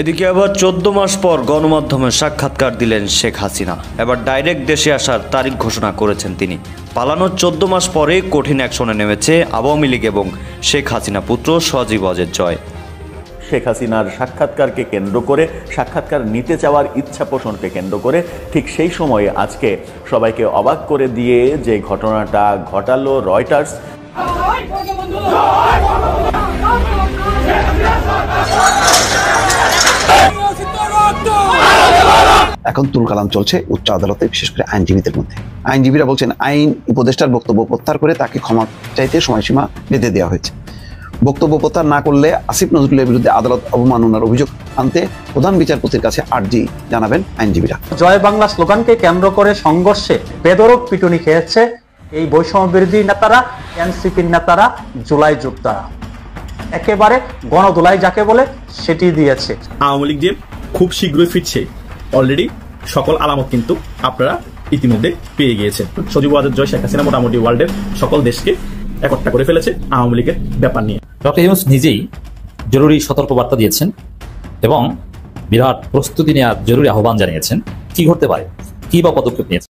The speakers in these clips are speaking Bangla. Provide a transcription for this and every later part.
এদিকে আবার 14 মাস পর গণমাধ্যমে সাক্ষাৎকার দিলেন শেখ হাসিনা। এবার ডাইরেক্ট দেশে আসার তারিখ ঘোষণা করেছেন তিনি। পালানোর 14 মাস পরে কঠিন অ্যাকশনে নেমেছে আওয়ামী লীগ এবং শেখ হাসিনা পুত্র সজীব ওয়াজেদ জয়। শেখ হাসিনার সাক্ষাৎকারকে কেন্দ্র করে, সাক্ষাৎকার নিতে চাওয়ার ইচ্ছা পোষণকে কেন্দ্র করে ঠিক সেই সময়ে আজকে সবাইকে অবাক করে দিয়ে যে ঘটনাটা ঘটালো রয়টার্স। এখন তুলকালাম চলছে উচ্চ আদালতে, বিশেষ করে আইনজীবীদের মধ্যে। আইনজীবীরা বলছেন আইন উপদেষ্টার বক্তব্য প্রত্যাহার করে তাকে ক্ষমা চাইতে সময়সীমা বেঁধে দেওয়া হয়েছে। বক্তব্য প্রত্যাহার না করলে আসিফ নজরুলের বিরুদ্ধে আদালত অবমাননার অভিযোগ আনতে প্রধান বিচারপতির কাছে আর্জি জানাবেন আইনজীবীরা। জয় বাংলা স্লোগানকে কেন্দ্র করে সংঘর্ষে বেদরক পিটুনি খেয়েছে এই বৈষম্য বিরোধী নেতারা, এনসিপির নেতারা, জুলাই যোদ্ধারা। একেবারে গণদোলাই যাকে বলে সেটি দিয়েছে। আওয়ামী লীগ যে খুব শীঘ্রই ফিরছে, অলরেডি সকল আলামত কিন্তু আপনারা ইতিমধ্যে পেয়ে গিয়েছেন। সজীব ওয়াজেদ জয়, শেখ হাসিনা মোটামুটি ওয়ার্ল্ডের সকল দেশকে একট্টা করে ফেলেছে আওয়ামী লীগের ব্যাপার নিয়ে। ডক্টর ইউনূস নিজেই জরুরি সতর্কবার্তা দিয়েছেন এবং বিরাট প্রস্তুতি নেওয়ার জরুরি আহ্বান জানিয়েছেন। কি ঘটতে পারে, কি বা পদক্ষেপ নিয়েছেন?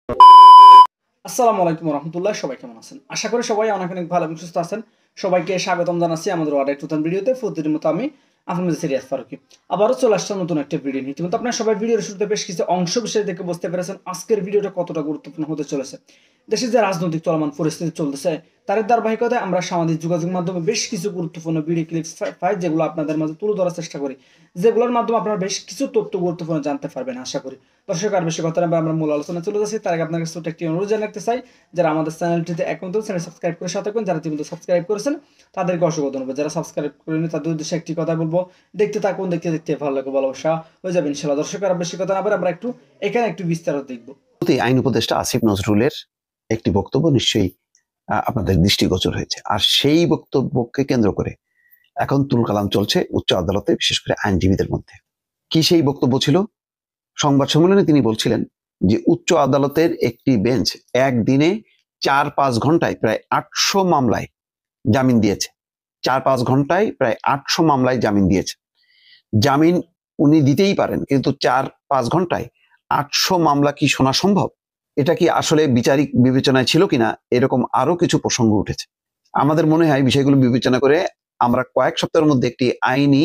আসসালামু আলাইকুম রহমতুল্লাহ, সবাই কেমন আছেন? আশা করি সবাই অনেক অনেক ভালো এবং সুস্থ আছেন। সবাইকে স্বাগতম জানাচ্ছি আমাদের আরেক নতুন ভিডিওতে। প্রতিদিনের মতো আমি আপনাদের সিরিয়াস ফারুকি আবারও চলে আসলাম নতুন একটা ভিডিও নিয়ে। ইতিমধ্যে আপনারা সবাই ভিডিওর শুরুতে বেশ কিছু অংশ বিশেষ দেখে বুঝতে পেরেছেন আজকের ভিডিওটা কতটা গুরুত্বপূর্ণ হতে চলেছে। দেশে যে রাজনৈতিক চলমান পরিস্থিতি চলতেছে তার ধারাবাহিকতায় আমরা সামাজিক যোগাযোগ মাধ্যমে বেশ কিছু গুরুত্বপূর্ণ ভিডিও ক্লিপস পাই, যেগুলো আপনাদের মাঝে তুলে ধরার চেষ্টা করি, যেগুলোর মাধ্যমে আপনারা বেশ কিছু তথ্য গুরুত্বপূর্ণ জানতে পারবেন আশা করি। দর্শক, আর বেশি কথা না আমরা মূল আলোচনা চলে যাচ্ছি। তার আগে আপনার কাছে একটি অনুরোধ জানাতে চাই, যারা আমাদের চ্যানেলটিতে এখন চ্যানেল সাবস্ক্রাইব করে সাথে থাকুন, যারা ইতিমধ্যে সাবস্ক্রাইব করেছেন তাদেরকে অসংখ্য ধন্যবাদ। যারা সাবস্ক্রাইব করেনি তাদের উদ্দেশ্যে একটি কথা বলবো, দেখতে থাকুন, দেখতে দেখতে ভালো লাগে, ভালোবাসা হয়ে যাবে ইনশাআল্লাহ। দর্শক, আর বেশি কথা না বলে আমরা এখানে একটু বিস্তারিত দেখবো। আইন উপদেষ্টা আসিফ নজরুলের একটি বক্তব্য নিশ্চয়ই আপনাদের দৃষ্টিগোচর হয়েছে, আর সেই বক্তব্যকে কেন্দ্র করে এখন তুলকালাম চলছে উচ্চ আদালতে, বিশেষ করে আইনজীবীদের মধ্যে। কি সেই বক্তব্য ছিল? সংবাদ সম্মেলনে তিনি বলছিলেন যে উচ্চ আদালতের একটি বেঞ্চ একদিনে 4-5 ঘন্টায় প্রায় 800 মামলায় জামিন দিয়েছে। 4-5 ঘন্টায় প্রায় 800 মামলায় জামিন দিয়েছে। জামিন উনি দিতেই পারেন, কিন্তু 4-5 ঘন্টায় 800 মামলা কি শোনা সম্ভব? এটা কি আসলে বিচারিক বিবেচনায় ছিল কিনা, এরকম আরো কিছু প্রসঙ্গ উঠেছে। আমাদের মনে হয় বিষয়গুলো বিবেচনা করে আমরা কয়েক সপ্তাহের মধ্যে একটি আইনি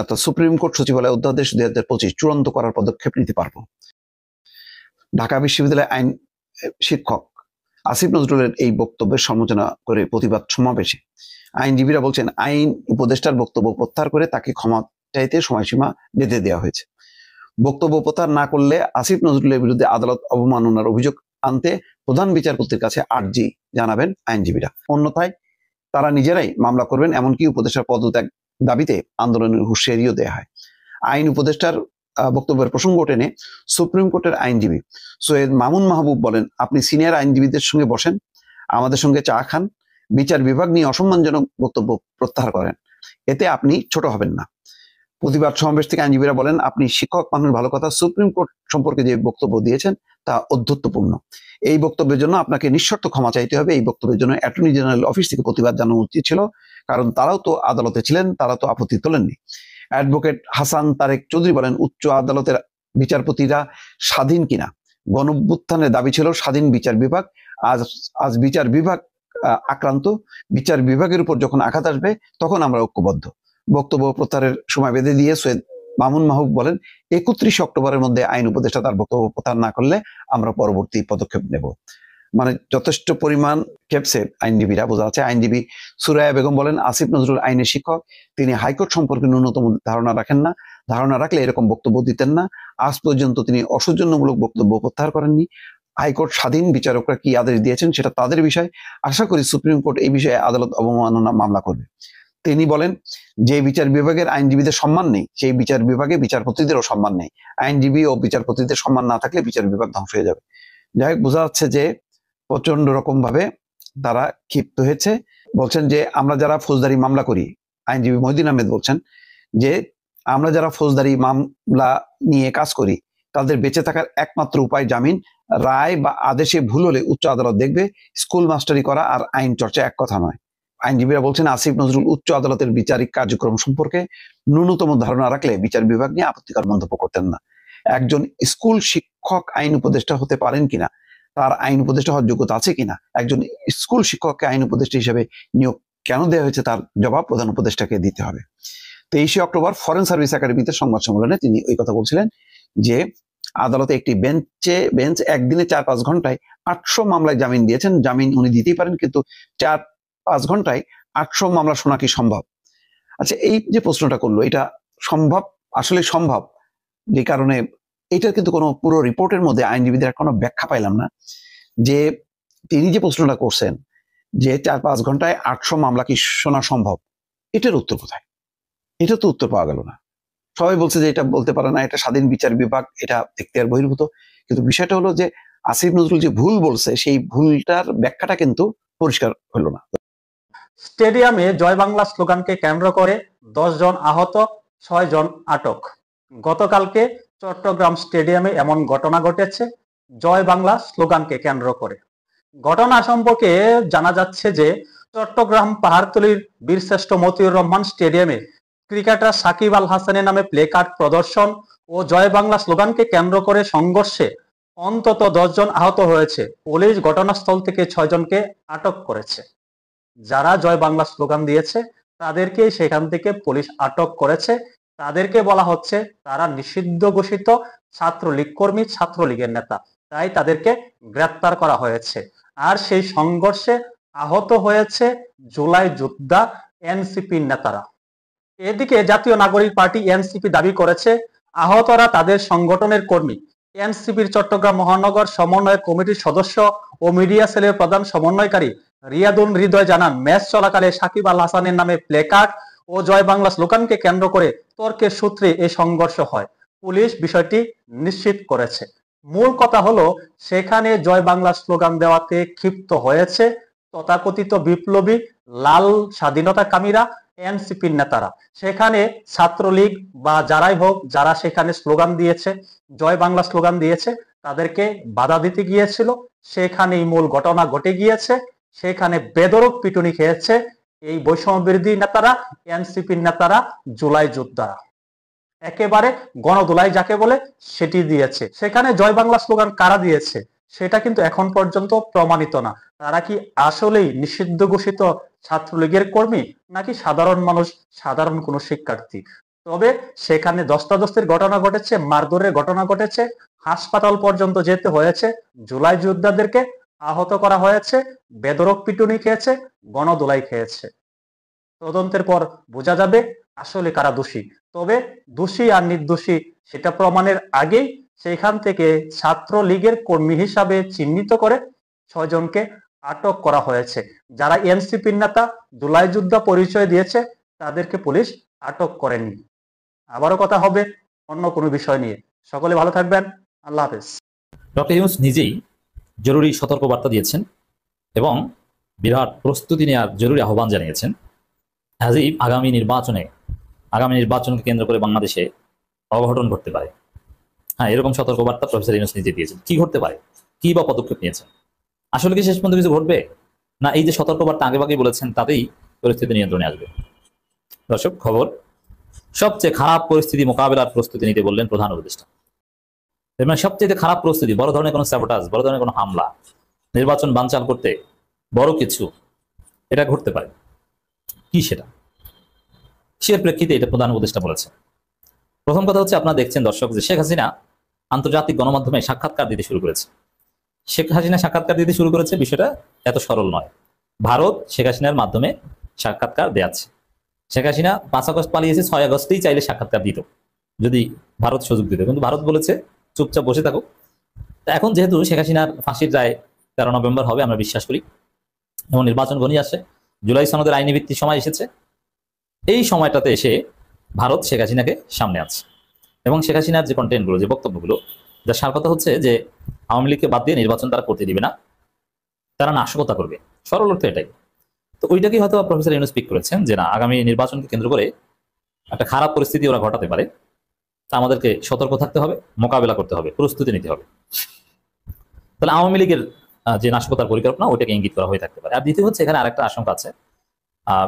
অর্থাৎ সুপ্রিম কোর্ট সচিবালয় অধ্যাদেশ 2025 চূড়ান্ত করার পদক্ষেপ নিতে পারবো। ঢাকা বিশ্ববিদ্যালয়ের আইন শিক্ষক আসিফ নজরুলের এই বক্তব্যের সমালোচনা করে প্রতিবাদ সমাবেশে আইনজীবীরা বলছেন আইন উপদেষ্টার বক্তব্য প্রত্যাহার করে তাকে ক্ষমা চাইতে সময়সীমা বেঁধে দেওয়া হয়েছে। বক্তব্য প্রত্যাহার না করলে আসিফ নজরুলের বিরুদ্ধে আদালত অবমাননার অভিযোগ আনতে প্রধান বিচারপতির কাছে আর্জি জানাবেন আইনজীবীরা। অন্যথায় তারা নিজেরাই মামলা করবেন, এমনকি উপদেষ্টার পদত্যাগ দাবিতে আন্দোলনের হুঁশিয়ারিও দেওয়া হয়। আইন উপদেষ্টার বক্তব্যের প্রসঙ্গ টেনে সুপ্রিম কোর্টের আইনজীবী সৈয়দ মামুন মাহবুব বলেন, আপনি সিনিয়র আইনজীবীদের সঙ্গে বসেন, আমাদের সঙ্গে চা খান, বিচার বিভাগ নিয়ে অসম্মানজনক বক্তব্য প্রত্যাহার করেন, এতে আপনি ছোট হবেন না। প্রতিবাদ সমাবেশ থেকে আইনজীবীরা বলেন, আপনি শিক্ষক মানুষ, ভালো কথা, সুপ্রিম কোর্ট সম্পর্কে যে বক্তব্য দিয়েছেন তা অধ্যত্বপূর্ণ। এই বক্তব্যের জন্য আপনাকে নিঃশর্ত ক্ষমা চাইতে হবে। এই বক্তব্যের জন্য অ্যাটর্নি জেনারেল অফিস থেকে প্রতিবাদ জানানো উচিত ছিল, কারণ তারাও তো আদালতে ছিলেন, তারা তো আপত্তি তোলেননি। অ্যাডভোকেট হাসান তারেক চৌধুরী বলেন, উচ্চ আদালতের বিচারপতিরা স্বাধীন কিনা? গণঅভ্যুত্থানের দাবি ছিল স্বাধীন বিচার বিভাগ। আজ বিচার বিভাগ আক্রান্ত। বিচার বিভাগের উপর যখন আঘাত আসবে তখন আমরা ঐক্যবদ্ধ। বক্তব্য প্রত্যাহারের সময় বেঁধে দিয়ে সৈয়দ মামুন মাহবুব বলেন, 31 অক্টোবরের মধ্যে আইন উপদেষ্টা তার বক্তব্য প্রত্যাহার না করলে আমরা পরবর্তী পদক্ষেপ নেব। যথেষ্ট পরিমাণ খেপছে আইনজীবীরা, বোঝা যাচ্ছে। আইনজীবী সুরাইয়া বেগম বলেন, আসিফ নজরুল আইনের শিক্ষক, তিনি হাইকোর্ট সম্পর্কে ন্যূনতম ধারণা রাখেন না। ধারণা রাখলে এরকম বক্তব্য দিতেন না। আজ পর্যন্ত তিনি অসৌজন্যমূলক বক্তব্য প্রত্যাহার করেননি। হাইকোর্ট স্বাধীন, বিচারকরা কি আদেশ দিয়েছেন সেটা তাদের বিষয়। আশা করি সুপ্রিম কোর্ট এই বিষয়ে আদালত অবমাননা মামলা করবে। তিনি বলেন, যে বিচার বিভাগের আইনজীবীদের সম্মান নেই, সেই বিচার বিভাগে বিচারপতিদেরও সম্মান নেই। আইনজীবী ও বিচারপতিদের সম্মান না থাকলে বিচার বিভাগ ধ্বংস হয়ে যাবে। যাই হোক, বোঝা যাচ্ছে যে প্রচন্ড রকম ভাবে তারা ক্ষিপ্ত হয়েছে। বলছেন যে আমরা যারা ফৌজদারি মামলা করি, আইনজীবী মহিউদ্দিন আহমেদ বলছেন যে আমরা যারা ফৌজদারি মামলা নিয়ে কাজ করি তাদের বেঁচে থাকার একমাত্র উপায় জামিন। রায় বা আদেশে ভুল হলে উচ্চ আদালত দেখবে। স্কুল মাস্টারি করা আর আইন চর্চা এক কথা নয়। আইনজীবীরা বলছেন আসিফ নজরুল উচ্চ আদালতের বিচারিক কার্যক্রম সম্পর্কে ন্যূনতম ধারণা রাখলে বিচার বিভাগ নিয়ে আপত্তিকর মন্তব্য করতেন না। একজন স্কুল শিক্ষক আইন উপদেষ্টা হতে পারেন কিনা, তার আইন উপদেষ্টা হওয়ার যোগ্যতা আছে কিনা, একজন স্কুল শিক্ষককে আইন উপদেষ্টা হিসেবে নিয়োগ কেন দেওয়া হয়েছে তার জবাব প্রধান উপদেষ্টাকে দিতে হবে। 23 অক্টোবর ফরেন সার্ভিস একাডেমিতে সংবাদ সম্মেলনে তিনি ওই কথা বলছিলেন যে আদালতে একটি বেঞ্চ একদিনে 4-5 ঘন্টায় 800 মামলায় জামিন দিয়েছেন। জামিন উনি দিতেই পারেন, কিন্তু 4-5 ঘন্টায় 800 মামলা শোনা কি সম্ভব? আচ্ছা, এই যে প্রশ্নটা করলো, এটা সম্ভব, আসলে সম্ভব, যে কারণে এটার কিন্তু কোনো পুরো রিপোর্টের মধ্যে আইনজীবীদের কোনো ব্যাখ্যা পাইলাম না যে তিনি যে প্রশ্নটা করছেন যে 4-5 ঘন্টায় 800 মামলা কি শোনা সম্ভব, এটার উত্তর কোথায়? এটা তো উত্তর পাওয়া গেল না। সবাই বলছে যে এটা বলতে পারে না, এটা স্বাধীন বিচার বিভাগ, এটা এখতিয়ার বহির্ভূত। কিন্তু বিষয়টা হলো যে আসিফ নজরুল যে ভুল বলছে সেই ভুলটার ব্যাখ্যাটা কিন্তু পরিষ্কার হলো না। স্টেডিয়ামে জয় বাংলা স্লোগানকে কেন্দ্র করে 10 জন আহত, 6 জন আটক। গতকালকে চট্টগ্রাম স্টেডিয়ামে এমন ঘটনা ঘটেছে জয় বাংলা স্লোগানকে কেন্দ্র করে। ঘটনা সম্পর্কে জানা যাচ্ছে যে চট্টগ্রাম পাহাড়তলীর বীরশ্রেষ্ঠ মতিউর রহমান স্টেডিয়ামে ক্রিকেটার সাকিব আল হাসানের নামে প্লে কার্ড প্রদর্শন ও জয় বাংলা স্লোগানকে কেন্দ্র করে সংঘর্ষে অন্তত 10 জন আহত হয়েছে। পুলিশ ঘটনাস্থল থেকে 6 জনকে আটক করেছে। যারা জয় বাংলা স্লোগান দিয়েছে তাদেরকে সেখান থেকে পুলিশ আটক করেছে। তাদেরকে বলা হচ্ছে তারা নিষিদ্ধ ঘোষিত ছাত্রলীগ কর্মী, ছাত্রলীগের নেতা, তাই তাদেরকে গ্রেপ্তার করা হয়েছে। আর সেই সংঘর্ষে আহত হয়েছে জুলাই যোদ্ধা এনসিপির নেতারা। এদিকে জাতীয় নাগরিক পার্টি এনসিপি দাবি করেছে আহতরা তাদের সংগঠনের কর্মী। এনসিপির চট্টগ্রাম মহানগর সমন্বয় কমিটির সদস্য ও মিডিয়া সেলের প্রধান সমন্বয়কারী রিয়াদুল হৃদয় জানান, ম্যাচ চলাকালে সাকিব আল হাসানের নামে প্লেকার্ড ও জয় বাংলা স্লোগানকে কেন্দ্র করে তর্কের সূত্রে এই সংঘর্ষ হয়। পুলিশ বিষয়টি নিশ্চিত করেছে। মূল কথা হলো সেখানে জয় বাংলা স্লোগান দেওয়াতে ক্ষিপ্ত হয়েছে তথাকথিত বিপ্লবী লাল স্বাধীনতাকামীরা, এনসিপির নেতারা। সেখানে ছাত্রলীগ বা যারাই হোক, যারা সেখানে স্লোগান দিয়েছে, জয় বাংলা স্লোগান দিয়েছে, তাদেরকে বাধা দিতে গিয়েছিল। সেখানেই মূল ঘটনা ঘটে গিয়েছে। সেখানে বেদরক পিটুনি খেয়েছে এই বৈষম্য বিরোধী নেতারা, এনসিপির নেতারা, জুলাই যোদ্ধারা। একেবারে গণদোলাই যাকে বলে সেটি দিয়েছে। সেখানে জয় বাংলা স্লোগান কারা দিয়েছে সেটা কিন্তু এখন পর্যন্ত প্রমাণিত না। তারা কি আসলেই নিষিদ্ধ ঘোষিত ছাত্রলীগের কর্মী নাকি সাধারণ মানুষ, সাধারণ কোনো শিক্ষার্থী? তবে সেখানে ধস্তাধস্তির ঘটনা ঘটেছে, মারধরের ঘটনা ঘটেছে, হাসপাতাল পর্যন্ত যেতে হয়েছে, জুলাই যোদ্ধাদেরকে আহত করা হয়েছে, বেদরক পিটুনি খেয়েছে, গণদোলাই খেয়েছে। তদন্তের পর বোঝা যাবে আসলে কারা দোষী। তবে দোষী আর নির্দোষী সেটা প্রমাণের আগেই সেখান থেকে ছাত্রলীগের কর্মী হিসাবে চিহ্নিত করে 6 জনকে আটক করা হয়েছে। যারা এনসিপির নেতা, জুলাই যোদ্ধা পরিচয় দিয়েছে, তাদেরকে পুলিশ আটক করেনি। আবারও কথা হবে অন্য কোনো বিষয় নিয়ে। সকলে ভালো থাকবেন। আল্লাহ হাফেজ। ডক্টর ইউনূস নিজেই জরুরি সতর্কবার্তা দিয়েছেন এবং বিরাট প্রস্তুতি নেওয়ার জরুরি আহ্বান জানিয়েছেন। আজই আগামী নির্বাচনকে কেন্দ্র করে বাংলাদেশে অঘটন ঘটতে পারে। হ্যাঁ, এরকম সতর্কবার্তা প্রফেসর ইউনূস নিজে দিয়েছেন। কি ঘটতে পারে, কি বা পদক্ষেপ নিয়েছেন? আসলে কি শেষ পর্যন্ত কিছু ঘটবে, না এই যে সতর্কবার্তা আগেভাগেই বলেছেন তাতেই পরিস্থিতি নিয়ন্ত্রণে আসবে? দর্শক, খবর, সবচেয়ে খারাপ পরিস্থিতি মোকাবেলার প্রস্তুতি নিতে বললেন প্রধান উপদেষ্টা। মানে সবচেয়ে খারাপ প্রস্তুতি, বড় ধরনের কোনো স্যাবোটাজ, বড় ধরনের কোনো হামলা, নির্বাচন বানচাল করতে বড় কিছু এটা ঘটতে পারে। কি সেটা, কিসের প্রেক্ষিতে এটা প্রধান উপদেষ্টা বলেছেন? প্রথম কথা হচ্ছে, আপনারা দেখছেন দর্শক যে শেখ হাসিনা আন্তর্জাতিক গণমাধ্যমে সাক্ষাৎকার দিতে শুরু করেছে। শেখ হাসিনা সাক্ষাৎকার দিতে শুরু করেছে, বিষয়টা এত সরল নয়। ভারত শেখ হাসিনার মাধ্যমে সাক্ষাৎকার দেয়াচ্ছে। শেখ হাসিনা 5 আগস্ট পালিয়েছে, 6 আগস্টেই চাইলে সাক্ষাৎকার দিত যদি ভারত সুযোগ দিত, কিন্তু ভারত বলেছে চুপচাপ বসে থাকুক। তা এখন যেহেতু শেখ হাসিনার ফাঁসির রায় 13 নভেম্বর হবে, আমরা বিশ্বাস করি, এবং নির্বাচন ঘনিয়ে আসছে, জুলাই সনদের আইনি ভিত্তির সময় এসেছে, এই সময়টাতে এসে ভারত শেখ হাসিনাকে সামনে আছে এবং শেখ হাসিনার যে কন্টেন্টগুলো, যে বক্তব্যগুলো, যার সার কথা হচ্ছে যে আওয়ামী লীগকে বাদ দিয়ে নির্বাচন তারা করতে দিবে না, তারা নাশকতা করবে, সরল অর্থ এটাই। তো ওইটাকেই হয়তো প্রফেসর ইউনূস স্পিক করেছেন যে না, আগামী নির্বাচনকে কেন্দ্র করে একটা খারাপ পরিস্থিতি ওরা ঘটাতে পারে, তা আমাদেরকে সতর্ক থাকতে হবে, মোকাবেলা করতে হবে, প্রস্তুতি নিতে হবে। তাহলে আওয়ামী লীগের যে নাশকতার পরিকল্পনা, ওইটাকে ইঙ্গিত করা হয়ে থাকতে পারে। আর দ্বিতীয় হচ্ছে, এখানে আরেকটা আশঙ্কা আছে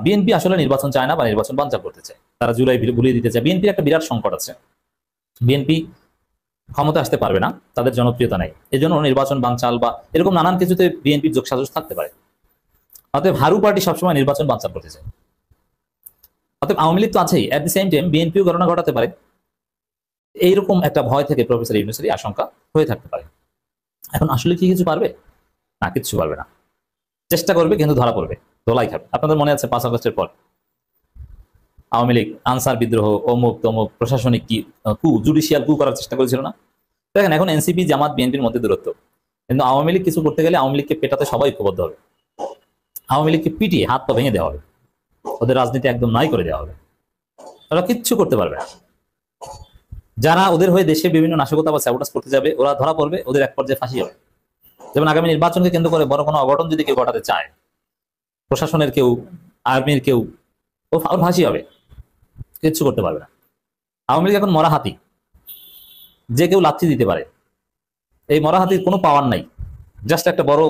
বিএনপি আসলে নির্বাচন চায় না বা নির্বাচন বানচাল করতে চায়, তারা জুলাই ভুলিয়ে দিতে চায়। বিএনপির একটা বিরাট সংকট আছে, বিএনপি ক্ষমতা আসতে পারবে না, তাদের জনপ্রিয়তা নেই, এজন্য নির্বাচন বানচাল বা এরকম নানান কিছুতে বিএনপির যোগসাজশ থাকতে পারে। অতএব হারু পার্টি সবসময় নির্বাচন বানচাল করতে চায়। অতএব আওয়ামী লীগ তো আছেই, অ্যাট দি সেম টাইম বিএনপিও ঘটনা ঘটাতে পারে, এইরকম একটা ভয় থেকে প্রফেসর ইউনূসের আশঙ্কা হয়ে থাকতে পারে। এখন আসলে কি কিছু পারবে না? কিচ্ছু পারবে না। চেষ্টা করবে কিন্তু ধরা পড়বে, দোলাই খাবে। আপনাদের মনে আছে 5 আগস্টের পর আওয়ামী লীগ আনসার বিদ্রোহ, অমুক তমুক, প্রশাসনিক কু, জুডিশিয়াল কু করার চেষ্টা করেছিল না? দেখেন এখন এনসিপি, জামাত, বিএনপির মধ্যে দূরত্ব, কিন্তু আওয়ামী লীগ কিছু করতে গেলে আওয়ামী লীগকে পেটাতে সবাই ঐক্যবদ্ধ হবে, আওয়ামী লীগকে পিটিয়ে হাত পা ভেঙে দেওয়া হবে, ওদের রাজনীতি একদম নাই করে দেওয়া হবে, ওরা কিচ্ছু করতে পারবে না। যারা ওদের হয়ে দেশে বিভিন্ন নাশকতা বা স্যাবোটাজ করতে যাবে ওরা ধরা পড়বে, ওদের এক পর্যায়ে ফাঁসি হবে। যেমন আগামী নির্বাচনকে কেন্দ্র করে বড় কোনো অঘটন যদি কেউ ঘটাতে চায়, প্রশাসনের কেউ, আর্মির কেউ, ওর ফাঁসি হবে, কিচ্ছু করতে পারবে না। আওয়ামী লীগ এখন মরা হাতি, যে কেউ লাথি দিতে পারে। এই মরা হাতির কোনো পাওয়ার নাই, জাস্ট একটা বড়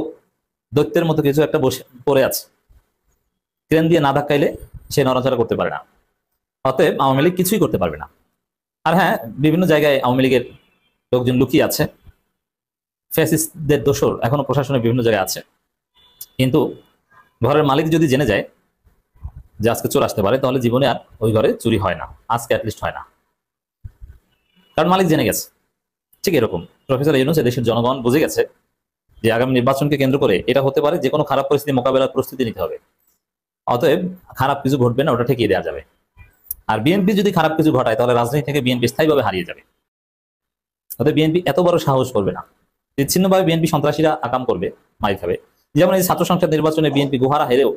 দৈত্যের মতো কিছু একটা বসে পড়ে আছে, ক্রেন দিয়ে না ধাক্কাইলে সে নড়াচড়া করতে পারে না। অতএব আওয়ামী লীগ কিছুই করতে পারবে না। আর হ্যাঁ, বিভিন্ন জায়গায় আওয়ামী লীগের লোকজন লুকিয়ে আছে, ফ্যাসিস্টদের দোসর এখনো প্রশাসনের বিভিন্ন জায়গায় আছে। কিন্তু ঘরের মালিক যদি জেনে যায় যে আজকে চোর আসতে পারে, তাহলে জীবনে আর ওই ঘরে চুরি হয় না, আজকে অ্যাটলিস্ট হয় না, কারণ মালিক জেনে গেছে। ঠিক এরকম প্রফেসর ইউনূস দেশের জনগণ বুঝে গেছে যে আগামী নির্বাচনকে কেন্দ্র করে এটা হতে পারে যে কোনো খারাপ পরিস্থিতি মোকাবেলার প্রস্তুতি নিতে হবে। অতএব খারাপ কিছু ঘটবে না, ওটা ঠেকিয়ে দেওয়া যাবে। আর বিএনপি যদি খারাপ কিছু ঘটায় তাহলে রাজনীতি থেকে বিএনপি স্থায়ীভাবে হারিয়ে যাবে। অতএব বিএনপি এত বড় সাহস করবে না, বিচ্ছিন্নভাবে বিএনপি সন্ত্রাসীরা আকাম করবে, মাইর খাবে। যেমন এই ছাত্র সংসদ নির্বাচনে বিএনপি গুহারা হেরেও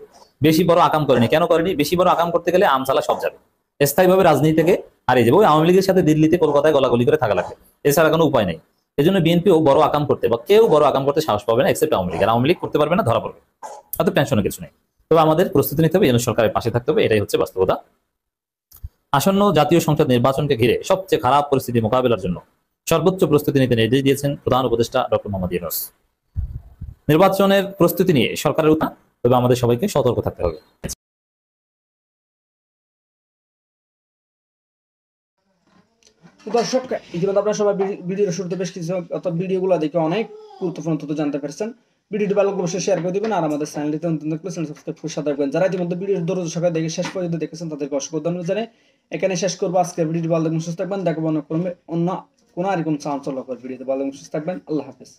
বেশি বড় আকাম করেনি। কেন করেনি? বেশি বড় আকাম করতে গেলে আমসালা সব যাবে, স্থায়ীভাবে রাজনীতি থেকে হারিয়ে যাবে। ওই আওয়ামী লীগের সাথে দিল্লিতে কলকাতায় গলাগলি করে থাকা লাগবে, এছাড়া কোনো উপায় নেই। এই জন্য বিএনপিও বড় আকাম করতে বা কেউ বড় আকাম করতে সাহস পাবে না, এক্সেপ্ট আওয়ামী লীগ। আর আওয়ামী লীগ করতে পারবে না, ধরা পড়বে। অত টেনশনের কিছু নেই। তবে আমাদের প্রস্তুতি নিতে হবে, ইউনূস সরকারের পাশে থাকতে হবে, এটাই হচ্ছে বাস্তবতা। আসন্ন জাতীয় সংসদ নির্বাচনকে ঘিরে সবচেয়ে খারাপ পরিস্থিতি মোকাবেলার জন্য সর্বোচ্চ প্রস্তুতি নিতে নির্দেশ দিয়েছেন প্রধান উপদেষ্টা ডক্টর মোহাম্মদ ইউনূস। নির্বাচনের প্রস্তুতি নিয়ে সরকারের উত্থান, তবে আমাদের সবাইকে সতর্ক থাকতে হবে। দর্শক, ইতিমধ্যে আপনারা সবাই ভিডিওর শুরুতে বেশ কিছু অর্থাৎ ভিডিওগুলো দেখে অনেক গুরুত্বপূর্ণ তথ্য জানতে পারছেন। ভিডিওটি ভালো অবশ্যই শেয়ার করে দিবেন, আর আমাদের চ্যানেলটিতে নতুন থাকলে চ্যানেল সাবস্ক্রাইব করে সাথে রাখবেন। যারা ইতিমধ্যে ভিডিওর ধৈর্য সহকারে দেখে শেষ পর্যন্ত দেখেছেন তাদেরকে অসংখ্য ধন্যবাদ জানাই। এখানে শেষ করবো আজকের ভিডিওটি। ভালো থাকবেন, সুস্থ থাকবেন। দেখবো অন্য কোনো আর কোন চাঞ্চল্যকর ভিডিওতে। ভালো থাকবেন, সুস্থ থাকবেন। আল্লাহ হাফেজ।